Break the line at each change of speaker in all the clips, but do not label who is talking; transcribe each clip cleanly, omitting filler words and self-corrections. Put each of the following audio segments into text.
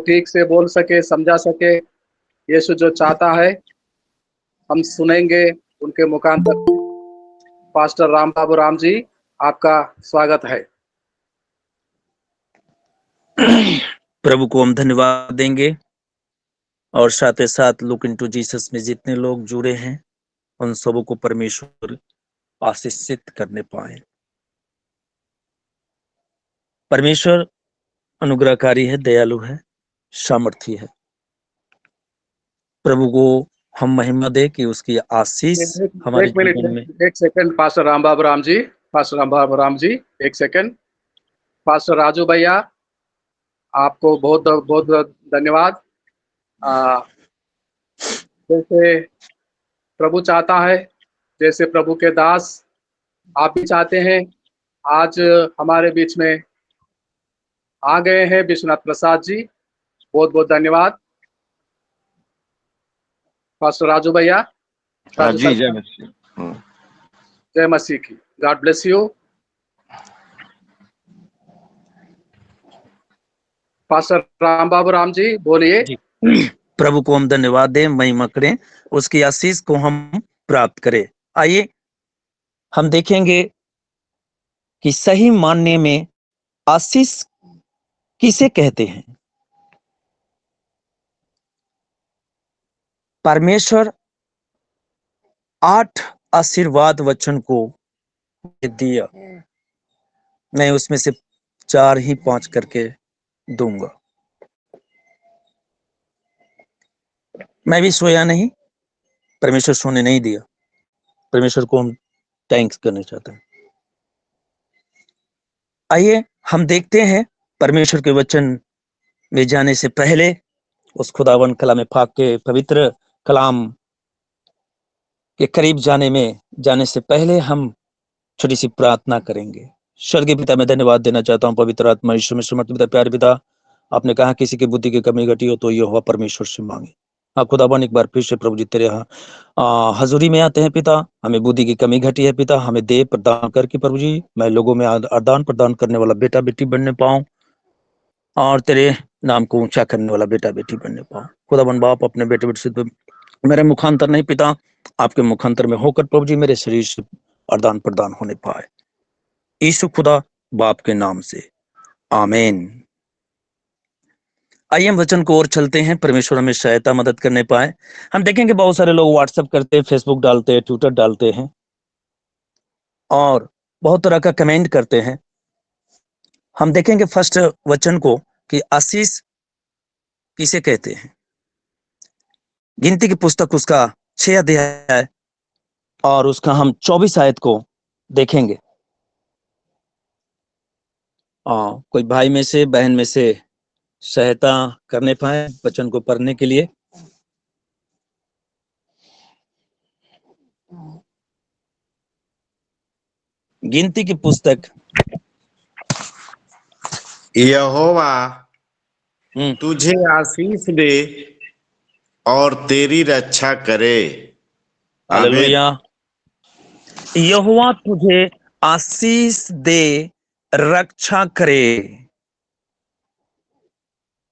ठीक से बोल सके, समझा सके। यीशु जो चाहता है हम सुनेंगे उनके मुखांतर। पास्टर राम बाबू राम जी, आपका स्वागत है।
प्रभु को हम धन्यवाद देंगे और साथ ही साथ लुक इनटू जीसस में जितने लोग जुड़े हैं उन सबों को परमेश्वर आशीषित करने पाए। परमेश्वर अनुग्रहकारी है, दयालु है, सामर्थी है। प्रभु को हम महिमा दे कि उसकी आशीष हमारे
एक मिनट,
जीवन में।
एक सेकंड पास्टर राम बाबू राम जी, पास्टर राम बाबू राम जी, एक सेकंड। पास्टर राजू भैया, आपको बहुत बहुत धन्यवाद। जैसे प्रभु चाहता है, जैसे प्रभु के दास आप भी चाहते हैं, आज हमारे बीच में आ गए हैं विश्वनाथ प्रसाद जी, बहुत बहुत धन्यवाद। पास्टर राजू भैया, राजू
जी,
सर, जय मसीह की। God bless you. Pastor Ram Babu Ram ji, बोलिए।
प्रभु को हम धन्यवाद दें, महिमा करें, उसकी आशीष को हम प्राप्त करें। आइए हम देखेंगे कि सही मानने में आशीष किसे कहते हैं। परमेश्वर 8 आशीर्वाद वचन को दिया, मैं उसमें से 4 ही 5 करके दूंगा। मैं भी सोया नहीं, परमेश्वर सोने नहीं दिया। परमेश्वर को हम थैंक्स करना चाहते हैं। आइए हम देखते हैं परमेश्वर के वचन में जाने से पहले उस खुदावन कलाम पाक के पवित्र कलाम के करीब जाने से पहले हम छोटी सी प्रार्थना करेंगे। स्वर्गीय पिता, मैं धन्यवाद देना चाहता हूँ पवित्र आत्मा ईश्वर में समर्थ पिता, प्यारे पिता, आपने कहा किसी की बुद्धि की कमी घटी हो तो यहोवा परमेश्वर से मांगे। हाँ खुदावन, एक बार फिर से प्रभु जी तेरे यहाँ हजूरी में आते हैं पिता। हमें बुद्धि की कमी घटी है पिता, हमें दे प्रदान करके प्रभु जी मैं लोगों में आदान प्रदान करने वाला बेटा बेटी बनने पाऊं और तेरे नाम को ऊंचा करने वाला बेटा बेटी बनने पाऊं। खुदावन बाप, अपने बेटे बेटे से मेरे मुखांतर नहीं पिता, आपके मुखांतर में होकर प्रभु जी मेरे शरीर से आदान प्रदान होने पाए, यीशु खुदा बाप के नाम से, आमीन। आइए हम वचन को और चलते हैं, परमेश्वर हमें सहायता मदद करने पाए। हम देखेंगे बहुत सारे लोग व्हाट्सएप करते हैं, फेसबुक डालते हैं, ट्विटर डालते हैं और बहुत तरह का कमेंट करते हैं। हम देखेंगे फर्स्ट वचन को कि आशीष किसे कहते हैं। गिनती की पुस्तक उसका 6 अध्याय और उसका हम 24 आयत को देखेंगे। कोई भाई में से बहन में से सहायता करने पाए वचन को पढ़ने के लिए। गिनती की पुस्तक।
यहोवा तुझे आशीष दे और तेरी रक्षा करे।
हालेलुया। यहोवा तुझे आशीष दे, रक्षा करे।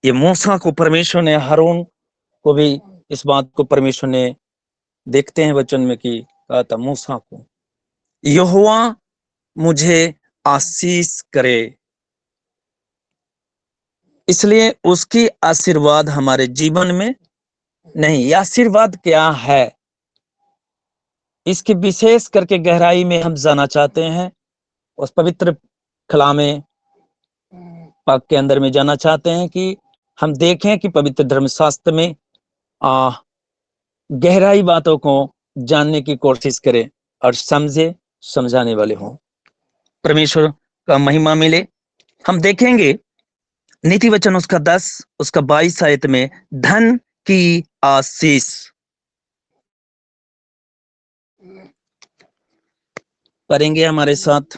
ये मूसा को परमेश्वर ने, हारून को भी इस बात को परमेश्वर ने, देखते हैं वचन में कि कहा था मूसा को, यहोवा मुझे आशीष करे। इसलिए उसकी आशीर्वाद हमारे जीवन में नहीं। यह आशीर्वाद क्या है, इसकी विशेष करके गहराई में हम जाना चाहते हैं। उस पवित्र कलामे पाक के अंदर में जाना चाहते हैं कि हम देखें कि पवित्र धर्मशास्त्र में गहराई बातों को जानने की कोशिश करें और समझाने वाले हों, परमेश्वर का महिमा मिले। हम देखेंगे नीति वचन उसका 10 उसका 22 आयत में धन की आशीष। पढ़ेंगे हमारे साथ।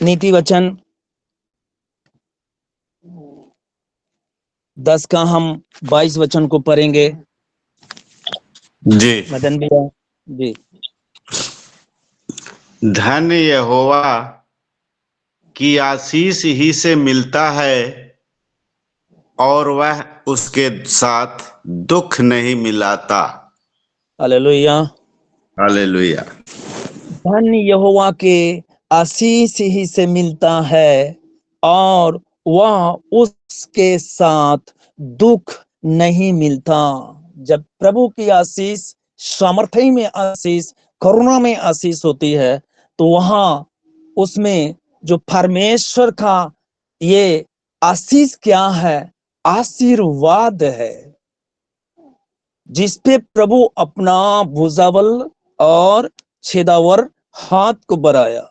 नीति वचन 10 का हम 22 वचन को पढ़ेंगे।
जी
मदन भैया जी।
धन यहोवा की आशीष ही से मिलता है और वह उसके साथ दुख नहीं मिलाता।
हालेलुया।
हालेलुया।
धन यहोवा के आशीष ही से मिलता है और वह उसके साथ दुख नहीं मिलता। जब प्रभु की आशीष, सामर्थ्य में आशीष, करुणा में आशीष होती है तो वहां उसमें जो परमेश्वर का ये आशीष क्या है? आशीर्वाद है, जिसपे प्रभु अपना भुजाबल और छेदावर हाथ को बढ़ाया।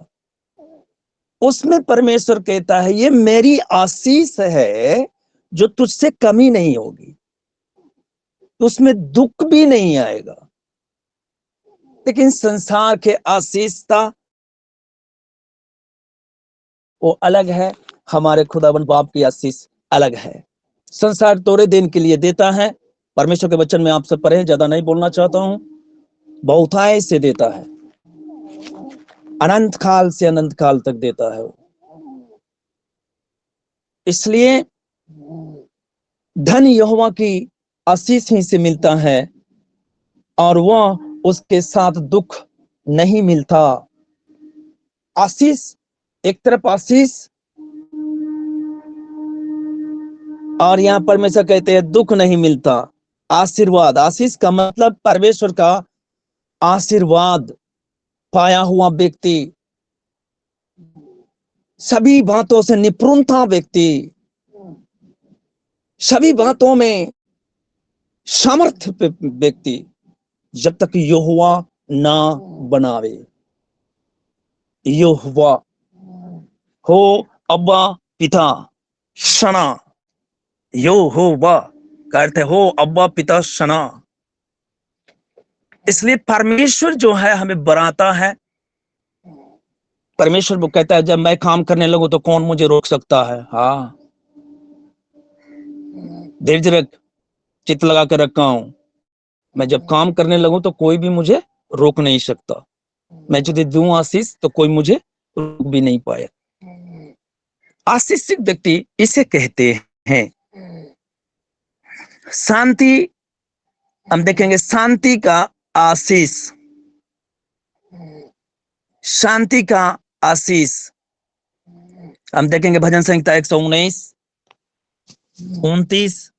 उसमें परमेश्वर कहता है ये मेरी आशीष है जो तुझसे कमी नहीं होगी, उसमें दुख भी नहीं आएगा। लेकिन संसार के आशीषता वो अलग है, हमारे खुदावन बाप की आशीष अलग है। संसार थोड़े दिन के लिए देता है। परमेश्वर के वचन में आपसे पढ़े, ज्यादा नहीं बोलना चाहता हूं। बहुतायत से देता है, अनंत काल से अनंत काल तक देता है। इसलिए धन यहोवा की आशीष ही से मिलता है और वह उसके साथ दुख नहीं मिलता। आशीष, एक तरफ आशीष और यहां परमेश्वर कहते हैं दुख नहीं मिलता। आशीर्वाद, आशीष का मतलब परमेश्वर का आशीर्वाद पाया हुआ व्यक्ति, सभी बातों से निपुणता व्यक्ति, सभी बातों में सामर्थ्य व्यक्ति, जब तक यहोवा ना बनावे। यहोवा हो अब्बा पिता सना, यहोवा का अर्थ हो अब्बा पिता सना। इसलिए परमेश्वर जो है हमें बनाता है। परमेश्वर वो कहता है जब मैं काम करने लगूं तो कौन मुझे रोक सकता है? हाँ, धीरज रख, चित्त लगा कर रखा हूं। मैं जब काम करने लगूं तो कोई भी मुझे रोक नहीं सकता। मैं यदि दूं आशीष तो कोई मुझे रोक भी नहीं पाया। आशीषित व्यक्ति इसे कहते हैं। शांति, हम देखेंगे शांति का आशीष, शांति का आशीष हम देखेंगे भजन संहिता 119-29,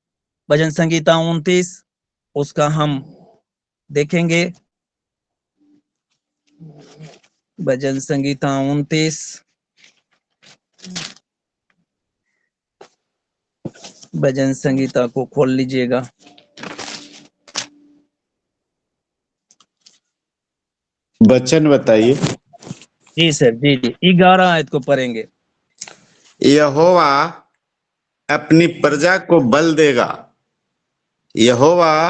भजन संहिता 29 उसका हम देखेंगे। भजन संहिता 29, भजन संहिता को खोल लीजिएगा।
वचन बताइए।
जी सर, जी जी, 11 आयत को पढ़ेंगे।
यहोवा अपनी प्रजा को बल देगा, यहोवा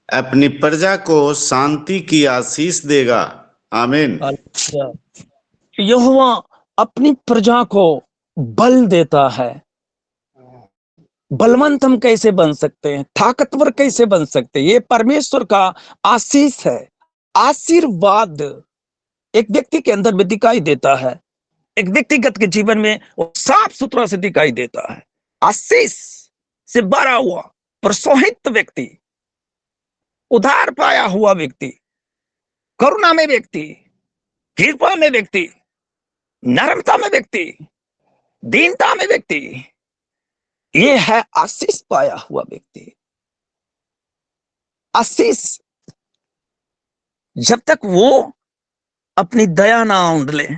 अपनी प्रजा को शांति की आशीष देगा। आमीन।
यहोवा अपनी प्रजा को बल देता है। बलवंत हम कैसे बन सकते हैं? ताकतवर कैसे बन सकते हैं? ये परमेश्वर का आशीष है, आशीर्वाद एक व्यक्ति के अंदर में दिखाई देता है। एक व्यक्तिगत के जीवन में वो साफ सुथरा से दिखाई देता है। आशीष से भरा हुआ प्रोत्साहित व्यक्ति, उधार पाया हुआ व्यक्ति, करुणा में व्यक्ति, कृपा में व्यक्ति, नरमता में व्यक्ति, दीनता में व्यक्ति, ये है आशीष पाया हुआ व्यक्ति। आशीष, जब तक वो अपनी दया ना उंडले,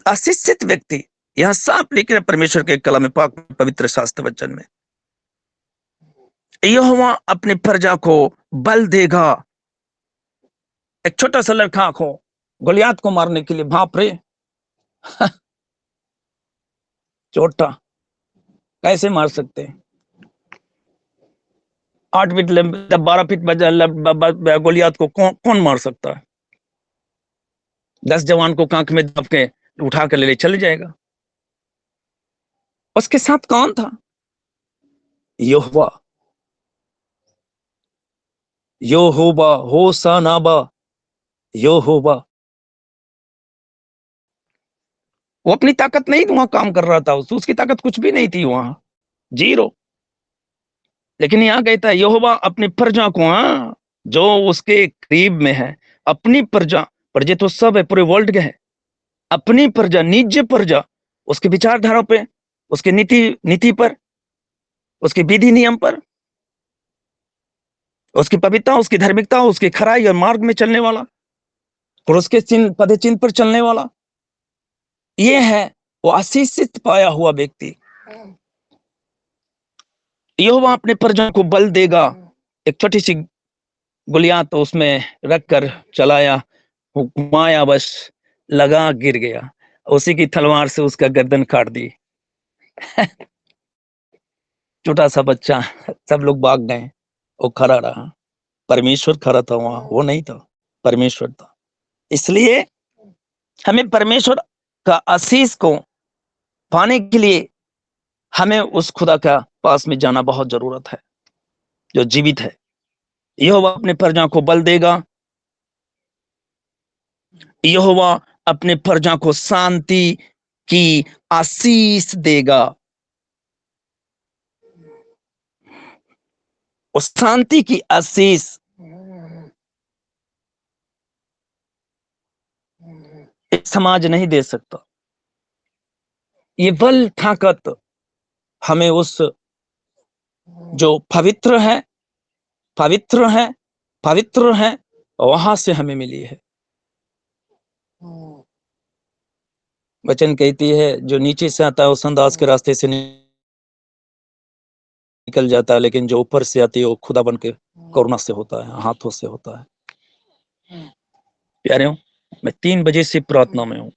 आशीषित व्यक्ति, यहां साफ लिखे हैं परमेश्वर के कलाम पाक पवित्र शास्त्र वचन में, यहोवा अपनी प्रजा को बल देगा। एक छोटा सा लड़का को गोलियात को मारने के लिए, बाप रे छोटा कैसे मार सकते हैं? 8 फीट लंबे 12 फीट गोलियात को कौन मार सकता है? 10 जवान को कांख में दब के उठा के ले चले जाएगा। उसके साथ कौन था? यहोवा, यहोवा होसानाबा, यहोवा। वो अपनी ताकत नहीं वहां काम कर रहा था, उसकी ताकत कुछ भी नहीं थी वहां, जीरो। लेकिन यहाँ कहता है यहोवा अपनी प्रजा को, जो उसके करीब में है, अपनी प्रजा, प्रजा तो सब है, पूरे वर्ल्ड के है, अपनी प्रजा, निज प्रजा, उसके विचारधारा पे, उसके नीति पर, उसके विधि नियम पर, उसकी पवित्रता, उसकी धार्मिकता, उसकी खराई और मार्ग में चलने वाला, और उसके चिन्ह, पद चिन्ह पर चलने वाला, ये है वो आशीषित पाया हुआ व्यक्ति। यहोवा अपने प्रजा को बल देगा। एक छोटी सी गुलिया तो उसमें रखकर चलाया, घुमाया, बस लगा, गिर गया, उसी की तलवार से उसका गर्दन काट दी। छोटा सा बच्चा, सब लोग भाग गए, वो खड़ा रहा। परमेश्वर खड़ा था वहां, वो नहीं था, परमेश्वर था। इसलिए हमें परमेश्वर का आशीष को पाने के लिए हमें उस खुदा का पास में जाना बहुत जरूरत है, जो जीवित है। यहोवा अपने प्रजा को बल देगा, यहोवा अपने प्रजा को शांति की आशीष देगा। उस शांति की आशीष एक समाज नहीं दे सकता। ये बल ताकत हमें उस जो पवित्र है, पवित्र है, पवित्र है, वहां से हमें मिली है। वचन कहती है जो नीचे से आता है वो संदास के रास्ते से निकल जाता है, लेकिन जो ऊपर से आती है वो खुदा बन के करुणा से होता है, हाथों से होता है। प्यारे, मैं 3 बजे से प्रार्थना में हूं,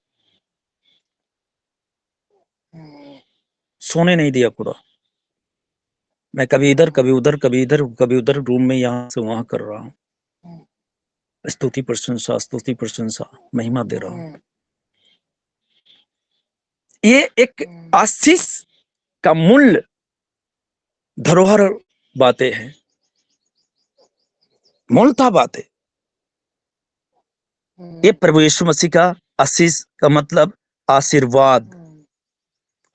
सोने नहीं दिया खुदा। मैं कभी इधर, कभी उधर, कभी इधर, कभी उधर, रूम में यहां से वहां कर रहा हूं। स्तुति प्रशंसा महिमा दे रहा हूं। ये एक आशीष का मूल्य धरोहर बातें हैं, मूलता बातें। ये प्रभु यीशु मसीह का आशीष का मतलब आशीर्वाद,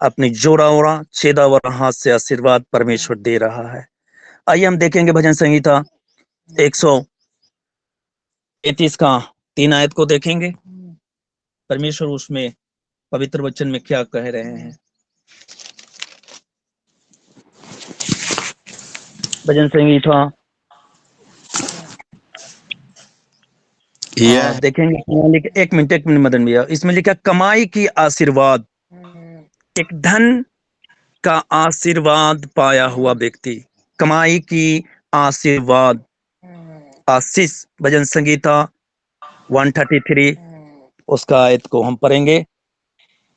अपनी जोड़ा ओरा छेदा ओरा हाथ से आशीर्वाद परमेश्वर दे रहा है। आइए हम देखेंगे भजन संहिता 133 का 3 आयत को देखेंगे। परमेश्वर उसमें पवित्र वचन में क्या कह रहे हैं। भजन संहिता देखेंगे। एक मिनट मदन भैया, इसमें लिखा कमाई की आशीर्वाद, एक धन का आशीर्वाद पाया हुआ व्यक्ति, कमाई की आशीर्वाद, आशीष। भजन संगीता 133 उसका आयत को हम पढ़ेंगे,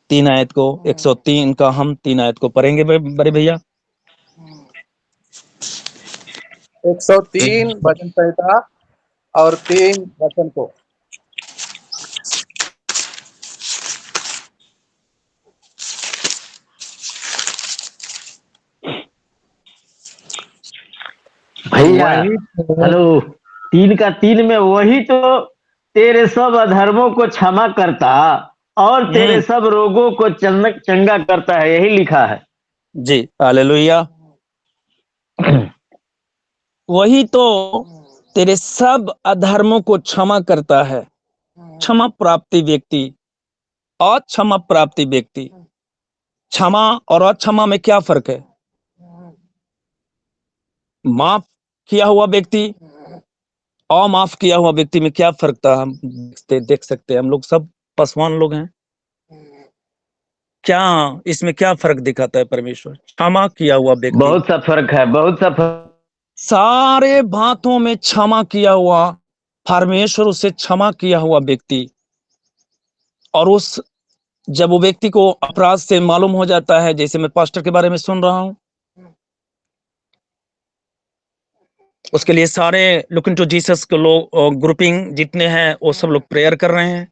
3 आयत को, 103 का हम 3 आयत को पढ़ेंगे बड़े भैया।
103 भजन संहिता और 3 वचन को।
भैया हेलो, 3 का 3 में वही तो तेरे सब अधर्मों को क्षमा करता और तेरे सब रोगों को चंगा करता है, यही लिखा है
जी। हालेलुया। वही तो तेरे सब अधर्मों को क्षमा करता है। क्षमा प्राप्ति व्यक्ति, अक्षमा प्राप्ति व्यक्ति। क्षमा और अक्षमा में क्या फर्क है? माफ किया हुआ व्यक्ति, अमाफ किया हुआ व्यक्ति में क्या फर्क था? हम देख सकते हैं, हम लोग सब पासवान लोग हैं। क्या इसमें क्या फर्क दिखाता है परमेश्वर? क्षमा किया हुआ व्यक्ति,
बहुत सा फर्क है, बहुत सा फर्क।
सारे बातों में क्षमा किया हुआ परमेश्वर, उसे क्षमा किया हुआ व्यक्ति। और उस जब वो व्यक्ति को अपराध से मालूम हो जाता है, जैसे मैं पास्टर के बारे में सुन रहा हूं, उसके लिए सारे लुक इनटू जीसस के लोग, ग्रुपिंग जितने हैं, वो सब लोग प्रेयर कर रहे हैं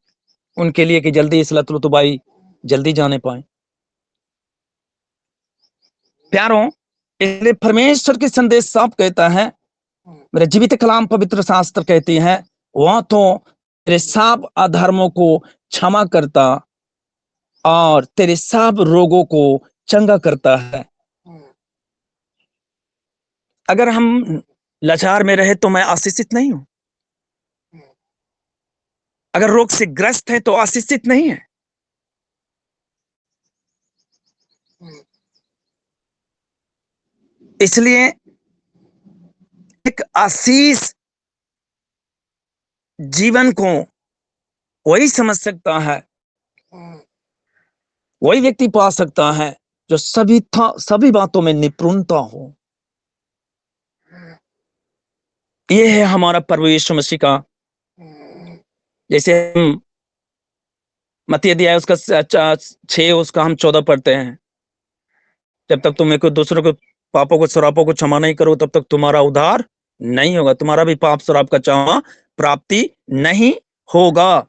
उनके लिए कि जल्दी इस लतलुतबाई जल्दी जाने पाए। प्यारों, इसलिए परमेश्वर के संदेश साफ कहता है, मेरे जीवित कलाम पवित्र शास्त्र कहती है, वह तो तेरे सब अधर्मों को क्षमा करता और तेरे सब रोगों को चंगा करता है। अगर हम लाचार में रहे तो मैं आशीषित नहीं हूं। अगर रोग से ग्रस्त है तो आशीषित नहीं है। इसलिए एक आशीष जीवन को वही समझ सकता है, वही व्यक्ति पा सकता है जो सभी बातों में निपुणता हो। ये है हमारा प्रभु यीशु मसीह का। जैसे हम मत्ती अध्याय उसका 6 उसका हम 14 पढ़ते हैं, जब तक तुम एक दूसरों के पापों को श्रापों को क्षमा नहीं करो तब तक तुम्हारा उद्धार नहीं होगा, तुम्हारा भी पाप श्राप का क्षमा प्राप्ति नहीं होगा।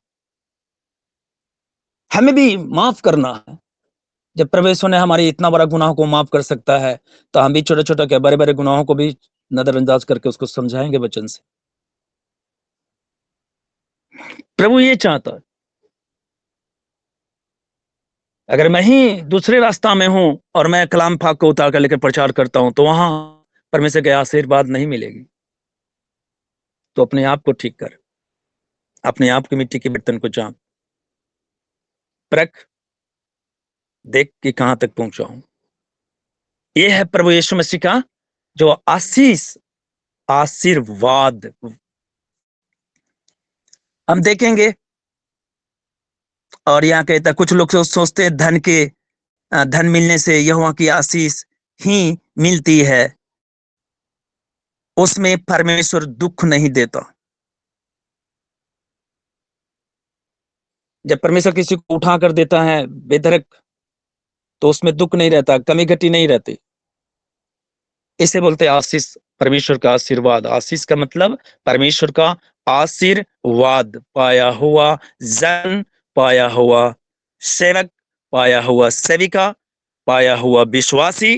हमें भी माफ करना है। जब परमेश्वर ने हमारी इतना बड़ा गुनाह को माफ कर सकता है तो हम भी छोटे छोटे क्या बड़े बड़े गुनाहों को भी नजरअंदाज करके उसको समझाएंगे वचन से। प्रभु ये चाहता है। अगर मैं ही दूसरे रास्ता में हूं और मैं कलाम पाक को उतार कर लेकर प्रचार करता हूं तो वहां परमेश्वर के आशीर्वाद नहीं मिलेगी। तो अपने आप को ठीक कर, अपने आप की मिट्टी के बर्तन को जांच परख, देख कि कहां तक पहुंचा हूं। यह है प्रभु यीशु मसीह का जो आशीर्वाद हम देखेंगे। और यहाँ कहता कुछ लोग सोचते हैं धन मिलने से यहोवा की आशीष ही मिलती है, उसमें परमेश्वर दुख नहीं देता। जब परमेश्वर किसी को उठा कर देता है बेधड़क तो उसमें दुख नहीं रहता, कमी घटी नहीं रहती। इसे बोलते हैं आशीष, परमेश्वर का आशीर्वाद। आशीष का मतलब परमेश्वर का आशीर्वाद, पाया हुआ जन, पाया हुआ सेवक, पाया हुआ सेविका, पाया हुआ विश्वासी,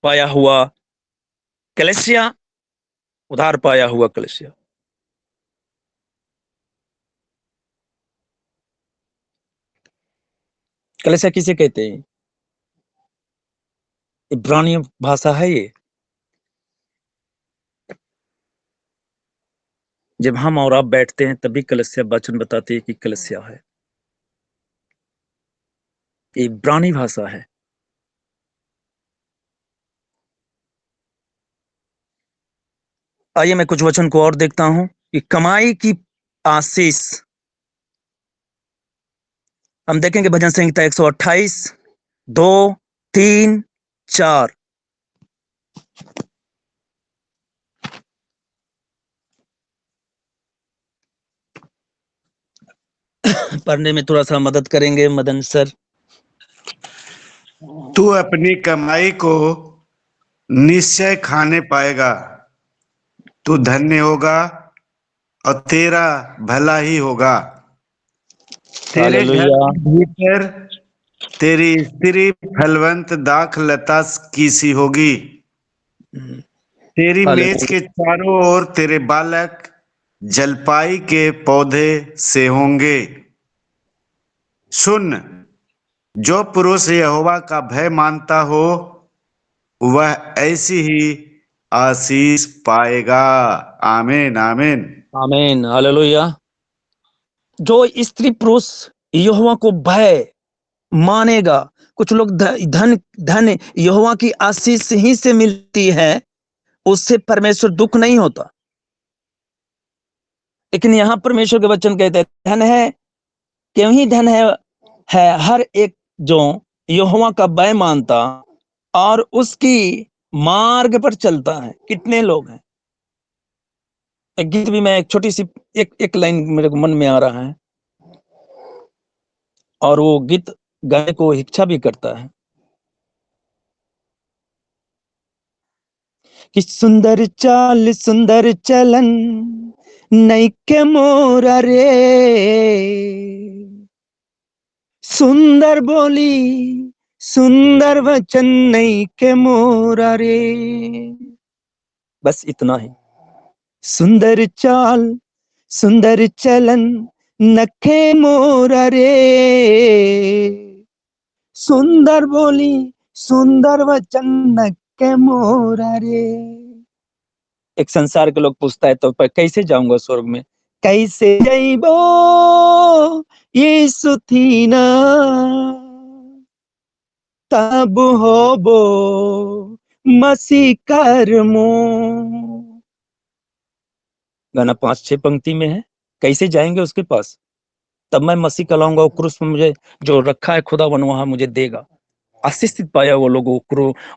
पाया हुआ कलीसिया, उधार पाया हुआ कलीसिया। कलीसिया किसे कहते हैं? इब्रानी भाषा है ये। जब हम और आप बैठते हैं तभी कलीसिया वचन बताती है कि कलीसिया है। ये इब्रानी भाषा है। आइए मैं कुछ वचन को और देखता हूं कि कमाई की आशीष। हम देखेंगे भजन संहिता 128 2 3 4। पढ़ने में थोड़ा सा मदद करेंगे मदन सर?
तू अपनी कमाई को निश्चय खाने पाएगा, तू धन्य होगा और तेरा भला ही होगा। तेरे घर
हालेलुया।
के भीतर तेरी स्त्री फलवंत दाख लता की सी होगी, तेरी मेज के चारों ओर तेरे बालक जलपाई के पौधे से होंगे। सुन, जो पुरुष यहोवा का भय मानता हो वह ऐसी ही आशीष पाएगा। आमीन आमीन
आमीन हालेलुया। जो स्त्री पुरुष यहोवा को भय मानेगा, कुछ लोग धन यहोवा की आशीष ही से मिलती है, उससे परमेश्वर दुख नहीं होता। लेकिन यहां परमेश्वर के वचन कहते हैं धन है, क्यों ही धन है हर एक जो यहोवा का भय मानता और उसकी मार्ग पर चलता है। कितने लोग हैं? एक गीत भी मैं एक छोटी सी एक लाइन मेरे को मन में आ रहा है और वो गीत गाने को इच्छा भी करता है कि सुंदर चाल सुंदर चलन नैके मोरा रे, सुंदर बोली सुंदर वचन नैके मोरा रे। बस इतना ही। सुंदर चाल सुंदर चलन नखे मोरा रे, सुंदर बोली सुंदर वचन के मोरा रे। एक संसार के लोग पूछता है तो कैसे जाऊंगा स्वर्ग में, कैसे जइबो यीशु थीना तब होबो मसीह कर्मो। गाना 5-6 पंक्ति में है। कैसे जाएंगे उसके पास? तब मैं मसीह कहलाऊंगा, वो क्रूस में मुझे जो रखा है खुदावन वहां मुझे देगा। आशीषित पाया वो लोग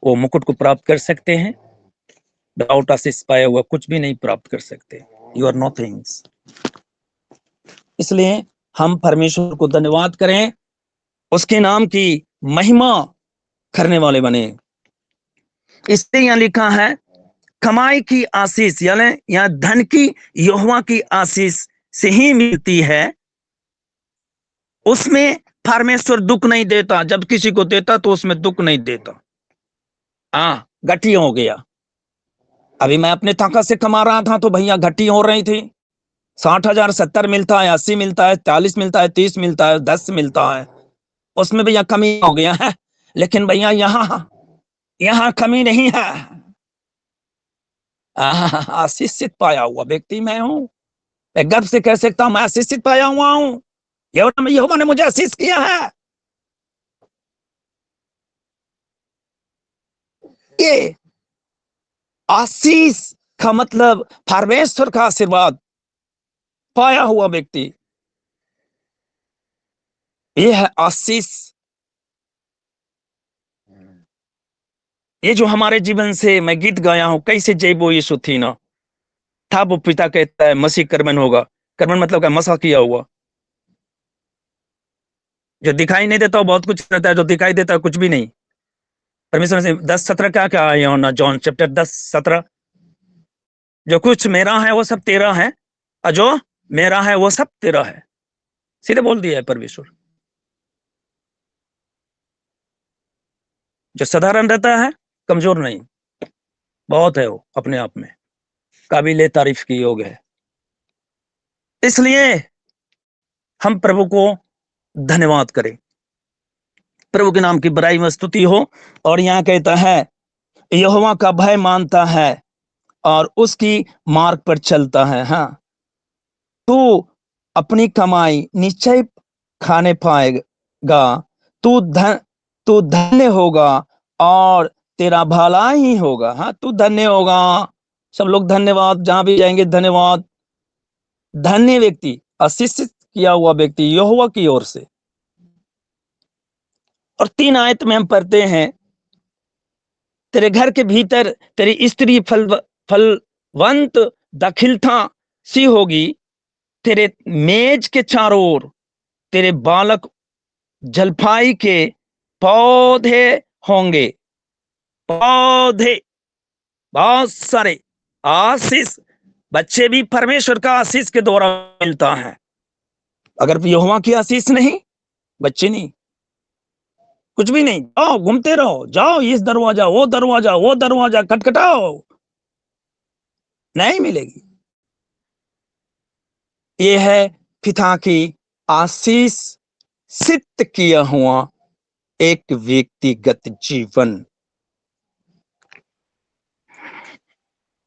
वो मुकुट को प्राप्त कर सकते हैं। विदाउट आशीष पाया हुआ कुछ भी नहीं प्राप्त कर सकते। You are nothings. इसलिए हम परमेश्वर को धन्यवाद करें, उसके नाम की महिमा करने वाले बने। इसलिए यहां लिखा है कमाई की आशीष, यानी यहां धन की यहोवा की आशीष से ही मिलती है। उसमें परमेश्वर दुख नहीं देता। जब किसी को देता तो उसमें दुख नहीं देता। घटी हो गया। अभी मैं अपने ताकत से कमा रहा था तो भैया घटी हो रही थी। 60,000 70 मिलता है, 80 मिलता है, 40 मिलता है, 30 मिलता है, 10 मिलता है, उसमें भैया कमी हो गया है। लेकिन भैया यहाँ कमी नहीं है। आशीषित पाया हुआ व्यक्ति मैं हूं। मैं गर्व से कह सकता हूं मैं आशीषित पाया हुआ हूं। यहोवा ने मुझे आशीष किया है। ये आशीष का मतलब परमेश्वर का आशीर्वाद पाया हुआ व्यक्ति, ये है आशीष। ये जो हमारे जीवन से मैं गीत गाया हूं, कैसे जैबो यीशु थी ना था, वो पिता कहता है मसीह कर्मन होगा। कर्मन मतलब क्या? मसा किया हुआ। जो दिखाई नहीं देता वो बहुत कुछ रहता है, जो दिखाई देता है कुछ भी नहीं। परमेश्वर से 10-17 क्या क्या है ना, जॉन चैप्टर 10-17, जो कुछ मेरा है वो सब तेरा है और जो मेरा है वो सब तेरा है। सीधे बोल दिया है परमेश्वर। जो साधारण रहता है, कमजोर नहीं, बहुत है वो अपने आप में, काबिले तारीफ की योग है। इसलिए हम प्रभु को धन्यवाद करें, प्रभु के नाम की बड़ाई में स्तुति हो। और यहाँ कहता है यहोवा का भय मानता है और उसकी मार्ग पर चलता है। हाँ, तू अपनी कमाई निश्चय खाने पाएगा, तू धन्य होगा और तेरा भला ही होगा। हाँ, तू धन्य होगा। सब लोग धन्यवाद, जहां भी जाएंगे धन्यवाद। धन्य व्यक्ति, आशीषित किया हुआ व्यक्ति यहोवा की ओर से। और 3 आयत में हम पढ़ते हैं तेरे घर के भीतर तेरी स्त्री फलवंत दाखिलता सी होगी, तेरे मेज के चारों ओर तेरे बालक जलफाई के पौधे होंगे। पौधे, बहुत सारे आशीष। बच्चे भी परमेश्वर का आशीष के द्वारा मिलता है। अगर यहोवा की आशीष नहीं, बच्चे नहीं, कुछ भी नहीं। जाओ घूमते रहो, जाओ इस दरवाजा वो दरवाजा, वो दरवाजा खटखटाओ, नहीं मिलेगी। ये है पिता की आशीष सिद्ध किया हुआ एक व्यक्तिगत जीवन।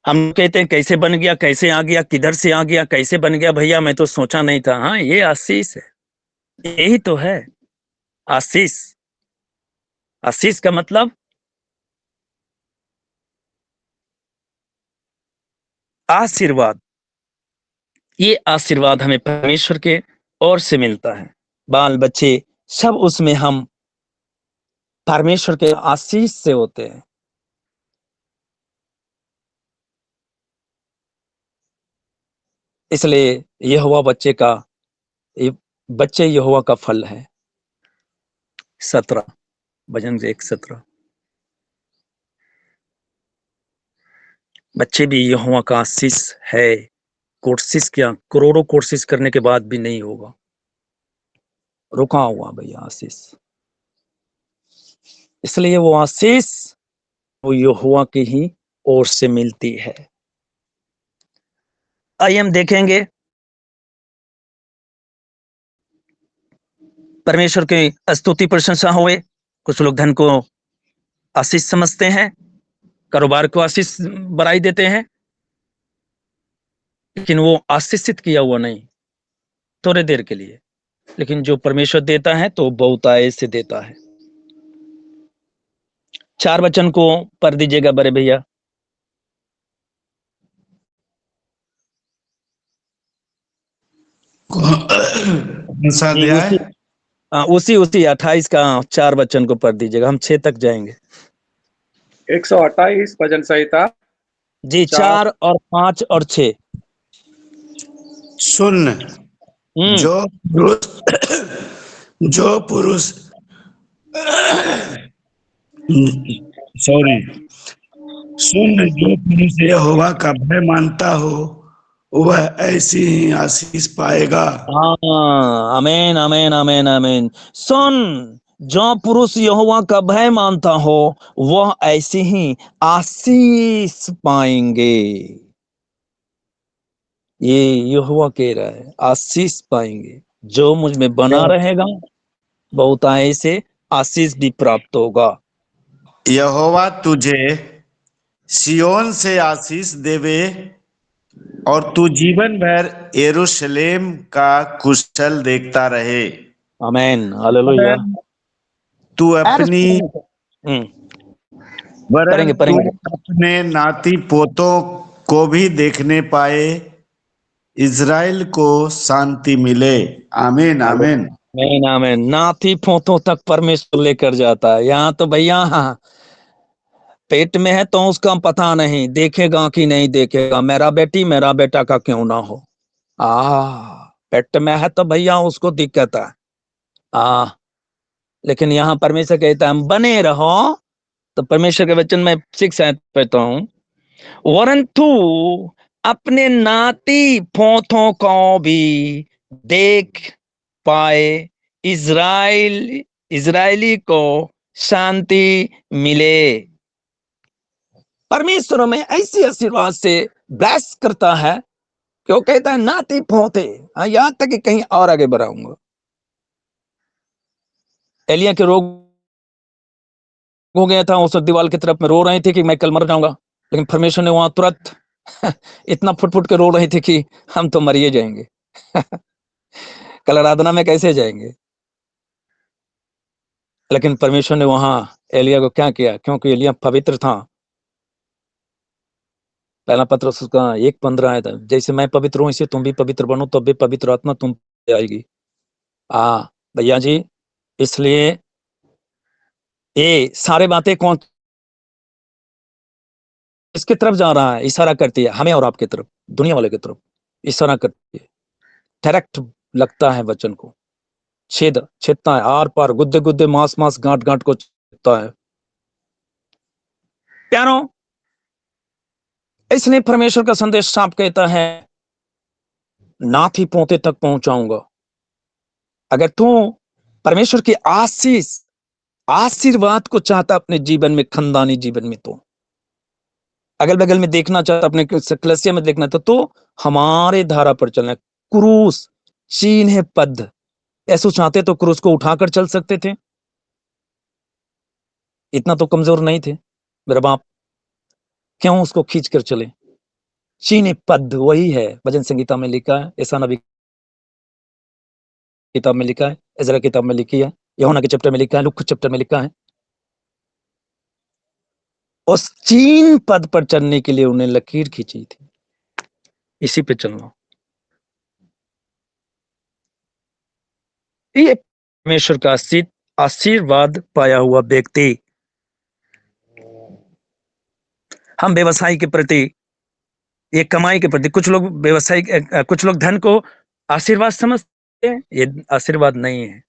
हम कहते हैं कैसे बन गया, कैसे आ गया, किधर से आ गया, कैसे बन गया? भैया मैं तो सोचा नहीं था। हाँ, ये आशीष है, यही तो है आशीष। आशीष का मतलब आशीर्वाद। ये आशीर्वाद हमें परमेश्वर के ओर से मिलता है। बाल बच्चे सब उसमें हम परमेश्वर के आशीष से होते हैं। इसलिए यहोवा बच्चे यहोवा का फल है। 17 भजन 1:17। बच्चे भी यहोवा का आशीष है। कोशिश किया, करोड़ों कोशिश करने के बाद भी नहीं होगा, रुका हुआ भैया आशीष। इसलिए वो आशीष वो यहोवा की ही ओर से मिलती है। आइए हम देखेंगे परमेश्वर की स्तुति प्रशंसा होए कुछ लोग धन को आशीष समझते हैं, कारोबार को आशीष बढ़ाई देते हैं, लेकिन वो आशीषित किया हुआ नहीं, थोड़े देर के लिए। लेकिन जो परमेश्वर देता है तो बहुतायत से देता है। 4 वचन को पढ़ दीजिएगा बड़े भैया।
कौन सा
जी,
अध्याय?
उसी 28 का 4 वचन को पढ़ दीजिएगा, हम 6 तक जाएंगे।
128 भजन संहिता
जी, 4 और 5 और 6।
सुन, जो पुरुष सुन, जो पुरुष यहोवा का भय मानता हो वह ऐसी ही आशीष पाएगा।
आमीन आमीन आमीन आमीन। सुन, जो पुरुष यहोवा का भय मानता हो वह ऐसी ही आशीष पाएंगे। ये यहोवा कह रहा है, आशीष पाएंगे। जो मुझ में बना रहेगा बहुतायत से आशीष भी प्राप्त होगा।
यहोवा तुझे सियोन से आशीष देवे और तू जीवन भर यरूशलेम का कुशल देखता रहे।
आमीन, हालेलुया।
तू अपनी
पढ़ेंगे
तू अपने नाती पोतों को भी देखने पाए, इज़राइल को शांति मिले। आमीन आमीन
आमीन आमीन। नाती पोतों तक परमेश्वर लेकर जाता है। यहाँ तो भैया पेट में है तो उसका पता नहीं, देखेगा कि नहीं देखेगा, मेरा बेटी मेरा बेटा का क्यों ना हो। पेट में है तो भैया उसको दिक्कत है। लेकिन यहाँ परमेश्वर कहता है बने रहो। तो परमेश्वर के वचन में 6 पढ़ता हूं, वरंतु अपने नाती पोतों को भी देख पाए, इजरायली को शांति मिले। परमेश्वर में ऐसी आशीर्वाद से ब्लेस करता है कि वो कहता है नाती पोते, यहां तक कि कहीं और आगे बढ़ाऊंगा। एलिया के रोग हो गया था, उस दीवार की तरफ में रो रहे थे कि मैं कल मर जाऊंगा, लेकिन परमेश्वर ने वहां तुरंत इतना फुट के रो रहे थे कि हम तो मरिए जाएंगे। कल आराधना में कैसे जाएंगे। लेकिन परमेश्वर ने वहां एलिया को क्या किया, क्योंकि एलिया पवित्र था। पहला पत्रस उसका 1:15 आया था, जैसे मैं पवित्र हूं इसे तुम भी पवित्र बनो, तब भी पवित्र आत्मा तुम पे आएगी। भैया जी, इसलिए ये सारे बातें कौन इसकी तरफ जा रहा है, इशारा करती है हमें और आपकी तरफ, दुनिया वाले की तरफ इशारा करती है। डायरेक्ट लगता है वचन को, छेदता है, आर पार, गुद्दे गुद्दे, मांस मांस, गांठ गांठ को छेदता है। प्यारों, इसलिए परमेश्वर का संदेश साफ कहता है नाती पोते तक पहुंचाऊंगा। अगर तू परमेश्वर की आशीर्वाद को चाहता अपने जीवन में, खानदानी जीवन में, तो अगल बगल में देखना चाहता, अपने कलीसिया में देखना तो हमारे धारा पर चलना। क्रूस चिन्ह पद, ऐसा चाहते तो क्रूस को उठाकर चल सकते थे, इतना तो कमजोर नहीं थे मेरे बाप, क्यों उसको खींच कर चले। चिन्ह पद वही है, भजन संगीता में लिखा है, ऐसा नबी किताब में लिखा है, इज़रा किताब में लिखी है, यूहन्ना के चैप्टर में लिखा है, लूका चैप्टर में लिखा है। उस चिन्ह पद पर चलने के लिए उन्हें लकीर खींची थी, इसी पे चलना। ये परमेश्वर का आशीर्वाद पाया हुआ व्यक्ति, हम व्यवसाय के प्रति, ये कमाई के प्रति, कुछ लोग व्यवसाय, कुछ लोग धन को आशीर्वाद समझते हैं, ये आशीर्वाद नहीं है।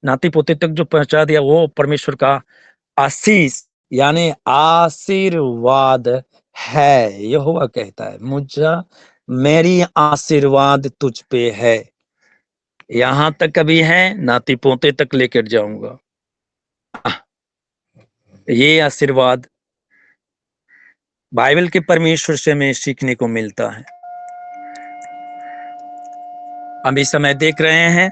नाती पोते तक जो पहुंचा दिया वो परमेश्वर का आशीष यानी आशीर्वाद है। यहोवा कहता है मुझे, मेरी आशीर्वाद तुझ पे है, यहां तक कभी है, नाती पोते तक लेकर जाऊंगा। ये आशीर्वाद बाइबल के परमेश्वर से हमें सीखने को मिलता है। हम इस समय देख रहे हैं,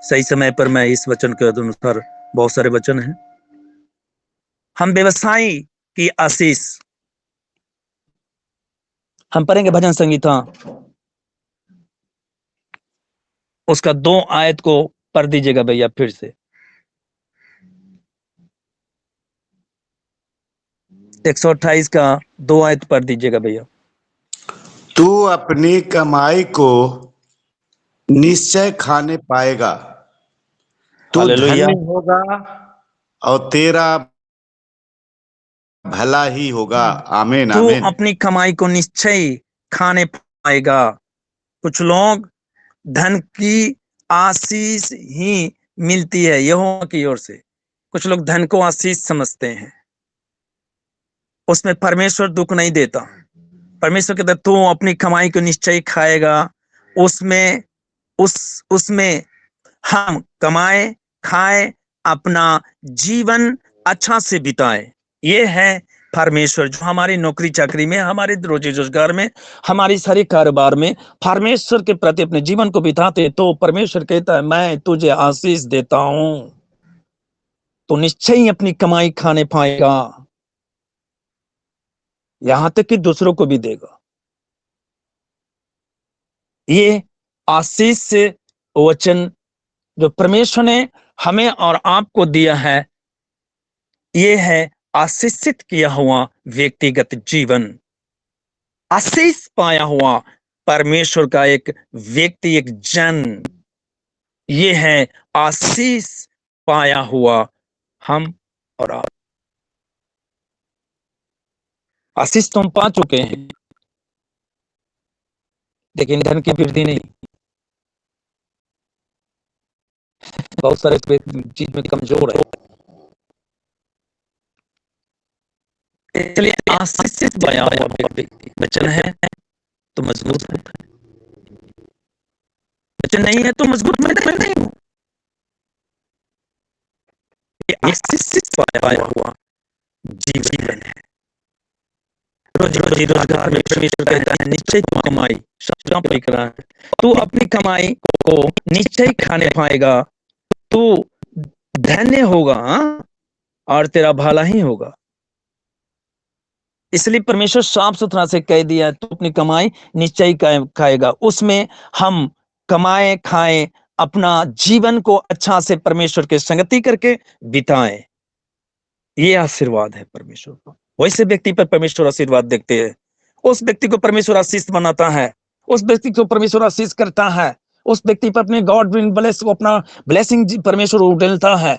सही समय पर मैं इस वचन के अनुसार बहुत सारे वचन हैं। हम व्यवसायी की आशीष, हम पढ़ेंगे भजन संगीता, उसका 2 आयत को पढ़ दीजिएगा भैया फिर से। 128 का 2 आयत पढ़ दीजिएगा भैया।
तू अपनी कमाई को निश्चय खाने पाएगा, तू
हालेलुया।
धन्य होगा और तेरा भला ही होगा। आमीन
तू
आमीन।
अपनी कमाई को निश्चय खाने पाएगा। कुछ लोग धन की आशीष ही मिलती है यहोवा की ओर से, कुछ लोग धन को आशीष समझते हैं, उसमें परमेश्वर दुख नहीं देता। परमेश्वर कहता तू अपनी कमाई को निश्चय खाएगा, उसमें उसमें हम कमाए खाए, अपना जीवन अच्छा से बिताए। ये है परमेश्वर जो हमारी नौकरी चाकरी में, हमारे रोजी रोजगार में, हमारी सारे कारोबार में परमेश्वर के प्रति अपने जीवन को बिताते, तो परमेश्वर कहता है मैं तुझे आशीष देता हूं, तो निश्चय ही अपनी कमाई खाने पाएगा, यहां तक कि दूसरों को भी देगा। ये आशीष से वचन जो परमेश्वर ने हमें और आपको दिया है, ये है आशीषित किया हुआ व्यक्तिगत जीवन, आशीष पाया हुआ परमेश्वर का एक व्यक्ति, एक जन। ये है आशीष पाया हुआ हम और आप। आशीष तो हम पा चुके हैं, लेकिन धन की वृद्धि नहीं। बहुत सारे चीज में कमजोर है, इसलिए आशीषित पाया हुआ व्यक्ति, वचन है तो मजबूत है, वचन नहीं है तो मजबूत मैं नहीं हूं। ये आशीषित पाया हुआ जीवन है। रोजी रोजगार में परमेश्वर कहता है निश्चय तू कमाई, शब्द है, तू अपनी कमाई को निश्चय खाने पाएगा, तू धन्य होगा और तेरा भला ही होगा। इसलिए परमेश्वर साफ सुथरा से कह दिया तू अपनी कमाई निश्चय खाएगा, उसमें हम कमाए खाएं, अपना जीवन को अच्छा से परमेश्वर के संगति करके बिताएं। ये आशीर्वाद है परमेश्वर का। वैसे व्यक्ति पर परमेश्वर आशीर्वाद देखते हैं, उस व्यक्ति को परमेश्वर आशीष बनाता है, उस व्यक्ति को परमेश्वर आशीष करता है, उस व्यक्ति पर अपने गॉड विल ब्लेस को अपना ब्लेसिंग परमेश्वर उड़ेलता है।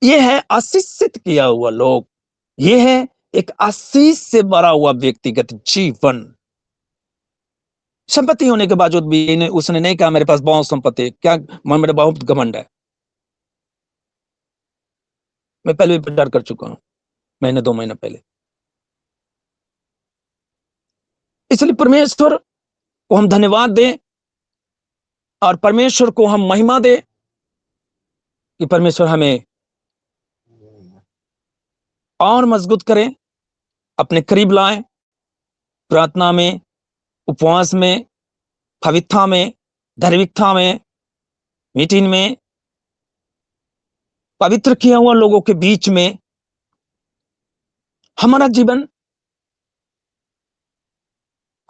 ये है आशीषित किया हुआ लोग, ये है एक आशीष से भरा हुआ व्यक्तिगत जीवन। संपत्ति होने के बावजूद भी उसने नहीं कहा मेरे पास बहुत संपत्ति है, क्या मन मेरा बहुत घमंड है। मैं पहले भी प्रचार कर चुका हूं, महीने 2 महीने पहले। इसलिए परमेश्वर को हम धन्यवाद दें और परमेश्वर को हम महिमा दें कि परमेश्वर हमें और मजबूत करें, अपने करीब लाएं, प्रार्थना में, उपवास में, पवित्रता में, धार्मिकता में, मीटिंग में, पवित्र किया हुआ लोगों के बीच में हमारा जीवन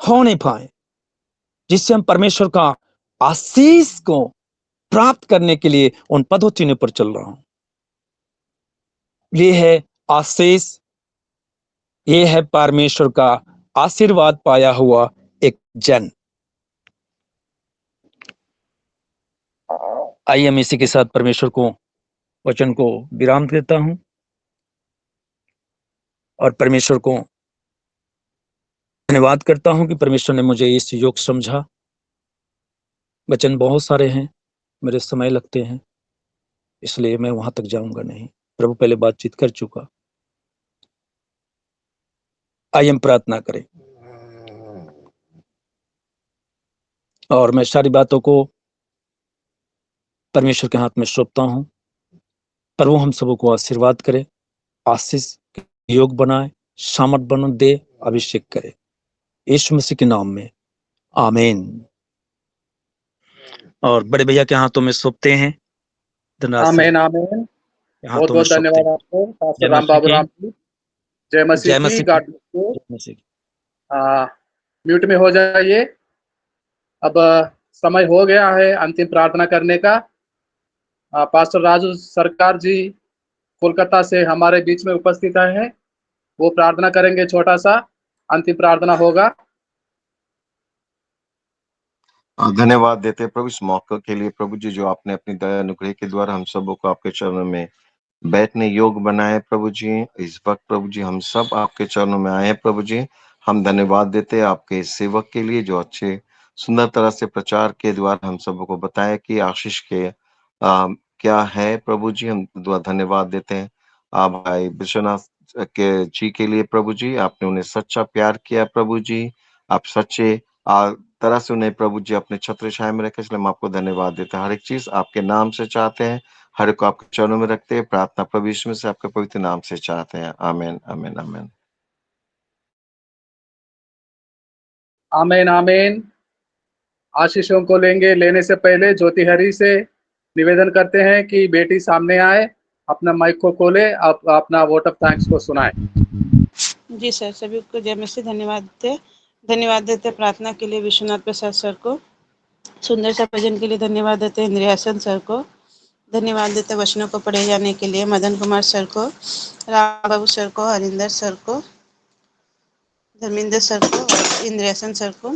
हो नहीं पाए, जिससे हम परमेश्वर का आशीष को प्राप्त करने के लिए उन पद्धतियों पर चल रहा हूं। ये है आशीष, ये है परमेश्वर का आशीर्वाद पाया हुआ एक जन। आइए हम इसी के साथ परमेश्वर को वचन को विराम देता हूं और परमेश्वर को धन्यवाद करता हूं कि परमेश्वर ने मुझे इस योग समझा। वचन बहुत सारे हैं, मेरे समय लगते हैं, इसलिए मैं वहां तक जाऊंगा नहीं, प्रभु पहले बातचीत कर चुका। आइए हम प्रार्थना करें और मैं सारी बातों को परमेश्वर के हाथ में सौंपता हूं। प्रभु हम सबों को आशीर्वाद करे, आशीष योग बनाए, सामर्थ बनो दे, अभिषेक करे, यीशु मसीह के नाम में आमीन। और बड़े भैया के हाथों में सौंपते हैं। धन्यवाद।
आमीन आमीन। बहुत बहुत धन्यवाद आपको पास्टर राम बाबू राम जी। जय मसीह की। God bless you. म्यूट में हो जाइए। अब समय हो गया है अंतिम प्रार्थना करने का। पास्टर राजू सरकार जी कोलकाता से हमारे बीच में उपस्थित हैं। वो प्रार्थना करेंगे, छोटा सा अंतिम प्रार्थना होगा।
धन्यवाद देते हैं प्रभु इस मौके के लिए प्रभु जी, जो आपने अपनी दया अनुग्रह के द्वारा हम सबों को आपके चरणों में बैठने योग बनाए प्रभु जी। इस वक्त प्रभु जी हम सब आपके चरणों में आए हैं प्रभु जी। हम धन्यवाद देते हैं आपके इस सेवक के लिए, जो अच्छे सुंदर तरह से प्रचार के द्वारा हम सबों को बताया कि आशीष के क्या है प्रभु जी। हम धन्यवाद देते हैं आप भाई विश्वनाथ के जी के लिए प्रभु जी। आपने उन्हें सच्चा प्यार किया प्रभु जी। आप सच्चे तरह से उन्हें प्रभु जी अपने छत्र छाया में रखे, इसलिए हम आपको धन्यवाद देते हैं। हर एक चीज आपके नाम से चाहते हैं, हर एक को आपके चरणों में रखते हैं। प्रार्थना प्रभु यीशु में से आपके पवित्र नाम से चाहते हैं। आमीन आमीन आमीन
आमीन आमीन। आशीषों को लेने से पहले ज्योति हरी से निवेदन करते हैं कि बेटी सामने आए, अपना माइक को खोले, आप अपना वोट ऑफ थैंक्स को सुनाएं।
जी सर, सभी को जय मसीह। धन्यवाद देते प्रार्थना के लिए विश्वनाथ प्रसाद सर को, सुंदर सा भजन के लिए धन्यवाद देते इंद्रियासन सर को, धन्यवाद देते वचनों को पढ़े जाने के लिए मदन कुमार सर को, राम बाबू सर को, हरिंदर सर को, धर्मेंद्र सर को और इंद्रियासन सर को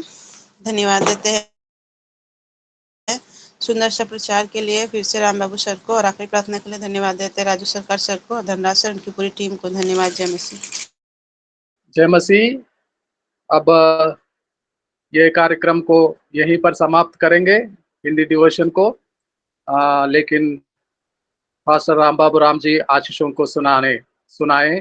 धन्यवाद देते हैं सुंदर सा प्रचार के लिए। फिर से राम बाबू सर को और आखिरी प्रार्थना के लिए धन्यवाद देते हैं राजू सरकार सर को और धनराज सर, उनकी पूरी टीम को धन्यवाद। जय मसीह।
जय मसीह। अब ये कार्यक्रम को यहीं पर समाप्त करेंगे, हिंदी डिवोशन को। लेकिन पास्टर राम बाबू राम जी आशीषों को सुनाए।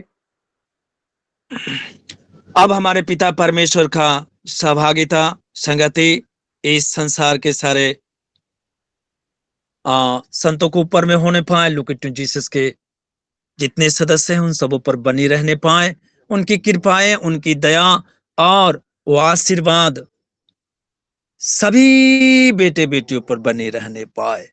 अब हमारे पिता परमेश्वर का सहभागिता संगति इस संसार के सारे संतों को ऊपर में होने पाए, लुक एट जीसस के जितने सदस्य हैं उन सबों पर बनी रहने पाए, उनकी कृपाएं, उनकी दया और वो आशीर्वाद सभी बेटे बेटियों पर बने रहने पाए।